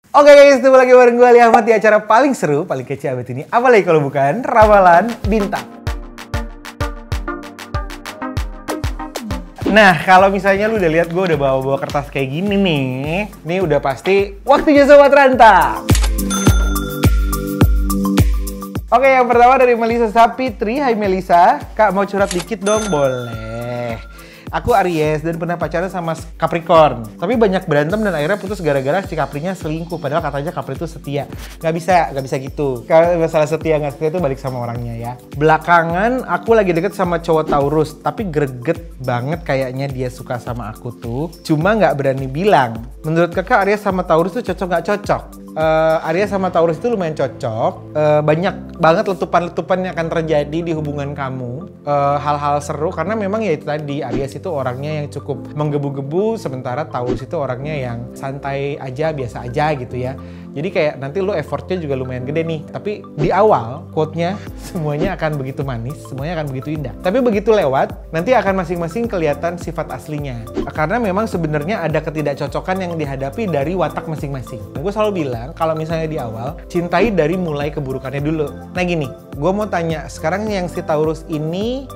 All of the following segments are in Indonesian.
Oke guys, ketemu lagi bareng gue Ali Ahmad di acara paling seru, paling kece abad ini. Apalagi kalau bukan Ramalan Bintang. Nah, kalau misalnya lu udah lihat gue udah bawa kertas kayak gini nih. Ini udah pasti waktunya Sobat Rantang. Oke, yang pertama dari Melisa Sapitri. Hai Melisa, Kak mau curhat dikit dong? Boleh. Aku Aries dan pernah pacaran sama Capricorn. Tapi banyak berantem dan akhirnya putus gara-gara si Caprinya selingkuh. Padahal katanya Capri itu setia. Gak bisa gitu. Kalau masalah setia gak setia itu balik sama orangnya ya. Belakangan aku lagi deket sama cowok Taurus. Tapi greget banget kayaknya dia suka sama aku tuh. Cuma gak berani bilang. Menurut kakak Aries sama Taurus tuh cocok gak cocok? Aries sama Taurus itu lumayan cocok. Banyak banget letupan-letupan yang akan terjadi di hubungan kamu. Hal-hal seru karena memang ya itu tadi, Aries itu orangnya yang cukup menggebu-gebu, sementara Taurus itu orangnya yang santai aja, biasa aja gitu ya. Jadi kayak nanti lo effortnya juga lumayan gede nih. Tapi di awal quote-nya semuanya akan begitu manis, semuanya akan begitu indah. Tapi begitu lewat, nanti akan masing-masing kelihatan sifat aslinya. Karena memang sebenarnya ada ketidakcocokan yang dihadapi dari watak masing-masing. Gue selalu bilang, kalau misalnya di awal, cintai dari mulai keburukannya dulu. Nah gini, gue mau tanya, sekarang yang si Taurus ini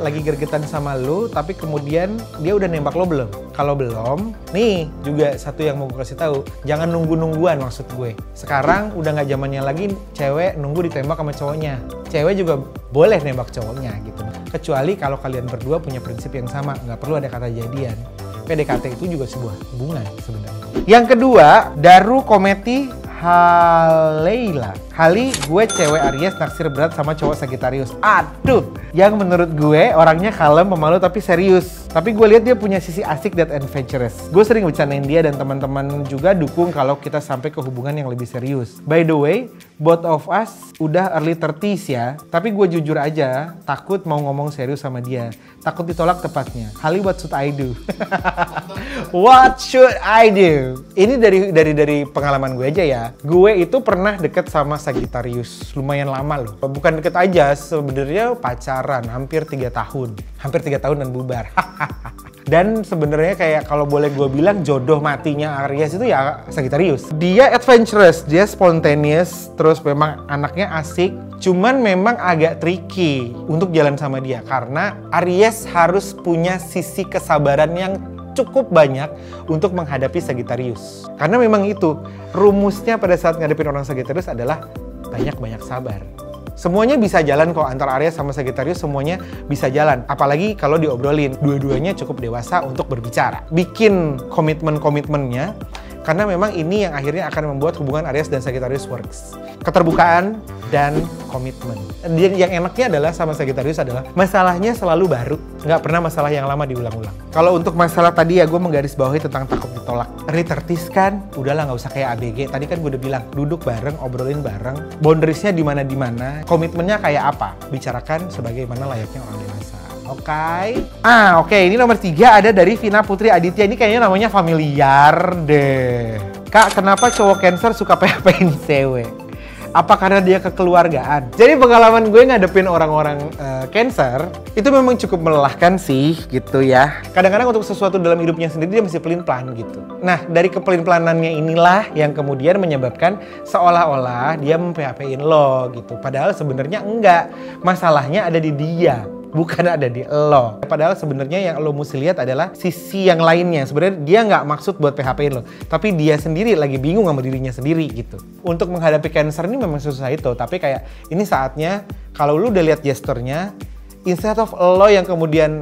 lagi gergetan sama lo, tapi kemudian dia udah nembak lo belum? Kalau belum, nih juga satu yang mau gue kasih tahu, jangan nunggu-nungguan maksud gue. Sekarang udah nggak zamannya lagi cewek nunggu ditembak sama cowoknya. Cewek juga boleh nembak cowoknya gitu. Kecuali kalau kalian berdua punya prinsip yang sama, nggak perlu ada kata jadian. PDKT itu juga sebuah hubungan sebenarnya. Yang kedua, Daru Kometi Haleila. Hali, gue cewek Aries naksir berat sama cowok Sagittarius. Aduh, yang menurut gue orangnya kalem, pemalu tapi serius. Tapi gue lihat dia punya sisi asik dan adventurous. Gue sering bercandain dia dan teman-teman juga dukung kalau kita sampai ke hubungan yang lebih serius. By the way, both of us udah early 30s ya. Tapi gue jujur aja, takut mau ngomong serius sama dia. Takut ditolak tepatnya. Hali, what should I do? What should I do? Ini dari pengalaman gue aja ya. Gue itu pernah deket sama Sagittarius, lumayan lama loh. Bukan deket aja, sebenarnya pacaran hampir 3 tahun. Hampir 3 tahun dan bubar. Dan sebenarnya kayak kalau boleh gue bilang jodoh matinya Aries itu ya Sagittarius. Dia adventurous, dia spontaneous, terus memang anaknya asik. Cuman memang agak tricky untuk jalan sama dia karena Aries harus punya sisi kesabaran yang cukup banyak untuk menghadapi Sagittarius. Karena memang itu rumusnya pada saat ngadepin orang Sagittarius adalah banyak-banyak sabar. Semuanya bisa jalan kok, antara Aries sama Sagittarius semuanya bisa jalan. Apalagi kalau diobrolin, dua-duanya cukup dewasa untuk berbicara. Bikin komitmen-komitmennya, karena memang ini yang akhirnya akan membuat hubungan Aries dan Sagittarius works. Keterbukaan dan komitmen. Yang enaknya adalah sama Sagittarius adalah masalahnya selalu baru. Nggak pernah masalah yang lama diulang-ulang. Kalau untuk masalah tadi ya gue menggarisbawahi tentang takut ditolak. Early 30s kan, udahlah nggak usah kayak ABG. Tadi kan gue udah bilang, duduk bareng, obrolin bareng. Boundariesnya di mana, komitmennya kayak apa. Bicarakan sebagaimana layaknya orang dewasa. Oke. Ini nomor 3 ada dari Vina Putri Aditya. Ini kayaknya namanya familiar deh. Kak, kenapa cowok Cancer suka PHP-in cewek? Apa karena dia kekeluargaan? Jadi pengalaman gue ngadepin orang-orang Cancer itu memang cukup melelahkan sih gitu ya. Kadang-kadang untuk sesuatu dalam hidupnya sendiri dia masih pelin-pelan gitu. Nah, dari kepelin-pelanannya inilah yang kemudian menyebabkan seolah-olah dia mem-PHP-in lo gitu. Padahal sebenarnya enggak. Masalahnya ada di dia, bukan ada di lo. Padahal sebenarnya yang lo mesti lihat adalah sisi yang lainnya. Sebenarnya dia nggak maksud buat PHP-in lo, tapi dia sendiri lagi bingung sama dirinya sendiri gitu. Untuk menghadapi Cancer ini memang susah itu, tapi kayak ini saatnya kalau lo udah lihat gesturnya, instead of lo yang kemudian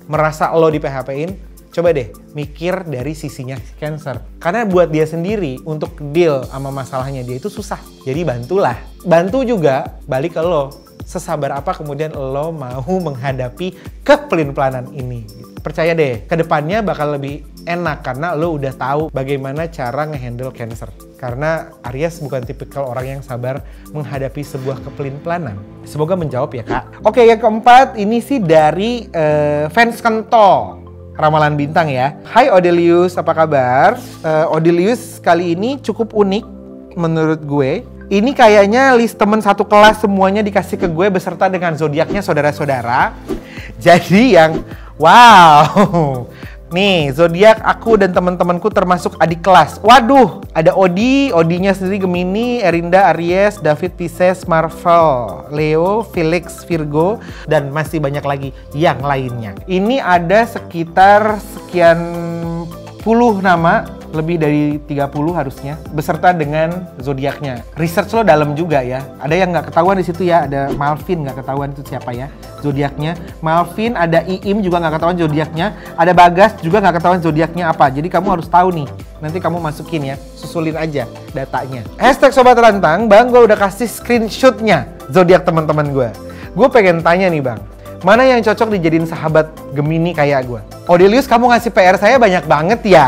merasa lo di PHP-in, coba deh mikir dari sisinya Cancer. Karena buat dia sendiri untuk deal sama masalahnya dia itu susah. Jadi bantulah. Bantu juga balik ke lo. Sesabar apa kemudian lo mau menghadapi kepelin-pelanan ini. Percaya deh, kedepannya bakal lebih enak karena lo udah tahu bagaimana cara ngehandle Cancer. Karena Aries bukan tipikal orang yang sabar menghadapi sebuah kepelin-pelanan. Semoga menjawab ya kak. Oke, yang keempat ini sih dari fans Kento. Ramalan Bintang ya. Hai Odelius, apa kabar? Odelius kali ini cukup unik menurut gue. Ini kayaknya list temen satu kelas semuanya dikasih ke gue beserta dengan zodiaknya saudara-saudara. Jadi yang wow, Nih, zodiak aku dan teman-temanku termasuk adik kelas. Waduh, ada Odinya sendiri Gemini, Erinda Aries, David Pisces, Marvel, Leo, Felix Virgo, dan masih banyak lagi yang lainnya. Ini ada sekitar sekian puluh nama, lebih dari 30 harusnya, beserta dengan zodiaknya. Research lo dalam juga ya. Ada yang nggak ketahuan di situ ya, ada Malvin nggak ketahuan itu siapa ya zodiaknya. Malvin, ada Iim juga nggak ketahuan zodiaknya, ada Bagas juga nggak ketahuan zodiaknya apa. Jadi kamu harus tahu nih. Nanti kamu masukin ya, susulin aja datanya. Hashtag Sobat Rantang, Bang, gue udah kasih screenshotnya zodiak teman-teman gue. Gue pengen tanya nih Bang, mana yang cocok dijadiin sahabat Gemini kayak gue? Aurelius, kamu ngasih PR saya banyak banget ya.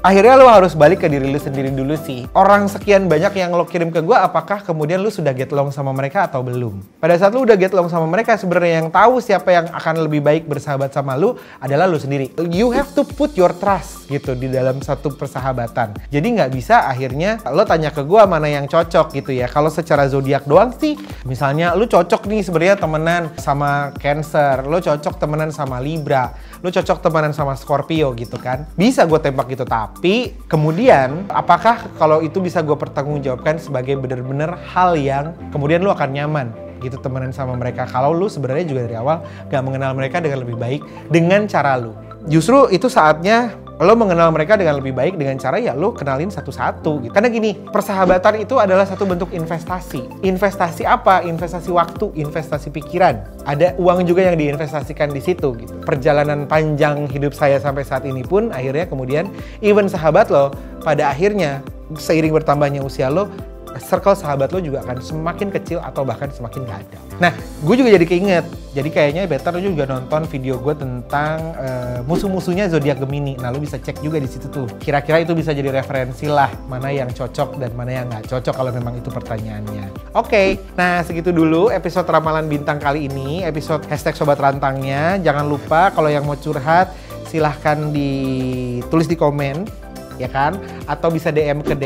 Akhirnya lo harus balik ke diri lo sendiri dulu sih. Orang sekian banyak yang lo kirim ke gue, apakah kemudian lo sudah get along sama mereka atau belum? Pada saat lo udah get along sama mereka, sebenarnya yang tahu siapa yang akan lebih baik bersahabat sama lo adalah lo sendiri. You have to put your trust gitu di dalam satu persahabatan. Jadi nggak bisa akhirnya lo tanya ke gue mana yang cocok gitu ya. Kalau secara zodiak doang sih, misalnya lo cocok nih sebenarnya temenan sama Cancer, lo cocok temenan sama Libra, lo cocok temenan sama Scorpio gitu kan. Bisa gue tembak gitu, tapi kemudian apakah kalau itu bisa gue pertanggungjawabkan sebagai bener-bener hal yang kemudian lo akan nyaman gitu temenan sama mereka kalau lo sebenarnya juga dari awal gak mengenal mereka dengan lebih baik dengan cara lo. Justru itu saatnya lo mengenal mereka dengan lebih baik dengan cara ya lo kenalin satu-satu gitu. Karena gini, persahabatan itu adalah satu bentuk investasi. Investasi apa? Investasi waktu, investasi pikiran. Ada uang juga yang diinvestasikan di situ gitu. Perjalanan panjang hidup saya sampai saat ini pun akhirnya kemudian even sahabat lo pada akhirnya seiring bertambahnya usia lo, circle sahabat lo juga akan semakin kecil atau bahkan semakin gak ada. Nah, gue juga jadi keinget. Jadi kayaknya better lo juga nonton video gue tentang musuh-musuhnya zodiak Gemini. Nah, lo bisa cek juga di situ tuh. Kira-kira itu bisa jadi referensi lah mana yang cocok dan mana yang nggak cocok kalau memang itu pertanyaannya. Oke, nah segitu dulu episode Ramalan Bintang kali ini. Episode hashtag Sobat Rantangnya. Jangan lupa kalau yang mau curhat silahkan ditulis di komen, ya kan? Atau bisa DM ke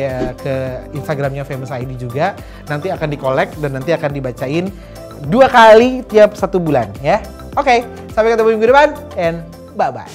Instagramnya Famous ID juga. Nanti akan di-collect dan nanti akan dibacain 2 kali tiap 1 bulan ya. Oke, sampai ketemu minggu depan and bye-bye.